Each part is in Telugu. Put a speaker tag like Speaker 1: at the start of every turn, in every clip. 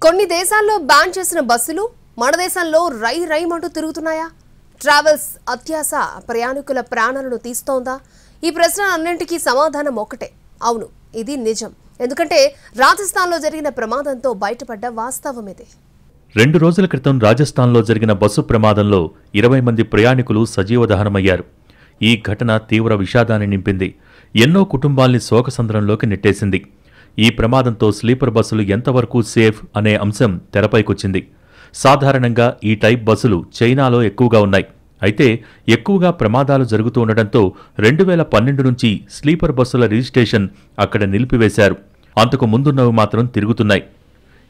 Speaker 1: కొన్ని దేశాల్లో బ్యాన్ చేసిన బస్సులు మన దేశంలో రై రైమంటూ తిరుగుతున్నాయా? ట్రావెల్స్ అత్యాస ప్రయాణికుల ప్రాణాలను తీస్తోందా? ఈ ప్రశ్నలన్నింటికీ సమాధానం ఒకటే, అవును, ఇది నిజం. ఎందుకంటే రాజస్థాన్లో జరిగిన ప్రమాదంతో బయటపడ్డ వాస్తవం ఇది.
Speaker 2: 2 రోజుల క్రితం రాజస్థాన్లో జరిగిన బస్సు ప్రమాదంలో 20 మంది ప్రయాణికులు సజీవ దహనమయ్యారు. ఈ ఘటన తీవ్ర విషాదాన్ని నింపింది. ఎన్నో కుటుంబాల్ని శోకసంద్రంలోకి నెట్టేసింది. ఈ ప్రమాదంతో స్లీపర్ బస్సులు ఎంతవరకు సేఫ్ అనే అంశం తెరపైకొచ్చింది. సాధారణంగా ఈ టైప్ బస్సులు చైనాలో ఎక్కువగా ఉన్నాయి. అయితే ఎక్కువగా ప్రమాదాలు జరుగుతూ ఉండటంతో 2012 నుంచి స్లీపర్ బస్సుల రిజిస్ట్రేషన్ అక్కడ నిలిపివేశారు. అంతకు ముందున్నవి మాత్రం తిరుగుతున్నాయి.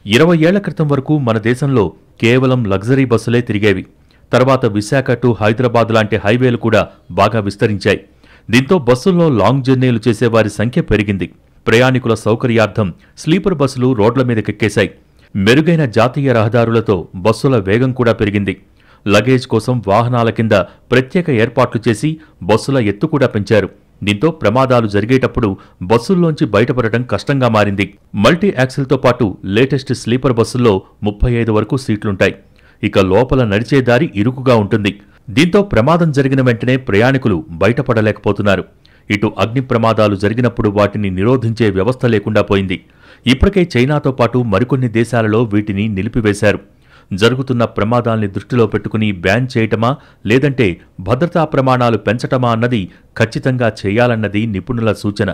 Speaker 2: 20 ఏళ్ల క్రితం వరకు మన దేశంలో కేవలం లగ్జరీ బస్సులే తిరిగేవి. తర్వాత విశాఖ టు హైదరాబాద్ లాంటి హైవేలు కూడా బాగా విస్తరించాయి. దీంతో బస్సుల్లో లాంగ్ జర్నీలు చేసేవారి సంఖ్య పెరిగింది. ప్రయాణికుల సౌకర్యార్థం స్లీపర్ బస్సులు రోడ్ల మీదకెక్కేశాయి. మెరుగైన జాతీయ రహదారులతో బస్సుల వేగం కూడా పెరిగింది. లగేజ్ కోసం వాహనాల కింద ప్రత్యేక ఏర్పాట్లు చేసి బస్సుల ఎత్తు కూడా పెంచారు. దీంతో ప్రమాదాలు జరిగేటప్పుడు బస్సుల్లోంచి బయటపడటం కష్టంగా మారింది. మల్టీ యాక్సిల్తో పాటు లేటెస్ట్ స్లీపర్ బస్సుల్లో 35 వరకు సీట్లుంటాయి. ఇక లోపల నడిచే దారి ఇరుకుగా ఉంటుంది. దీంతో ప్రమాదం జరిగిన వెంటనే ప్రయాణికులు బయటపడలేకపోతున్నారు. ఇటు అగ్ని ప్రమాదాలు జరిగినప్పుడు వాటిని నిరోధించే వ్యవస్థ లేకుండా పోయింది. ఇప్పటికే చైనాతో పాటు మరికొన్ని దేశాలలో వీటిని నిలిపివేశారు. జరుగుతున్న ప్రమాదాల్ని దృష్టిలో పెట్టుకుని బ్యాన్ చేయటమా లేదంటే భద్రతా ప్రమాణాలు పెంచటమా అన్నది ఖచ్చితంగా చేయాలన్నది నిపుణుల సూచన.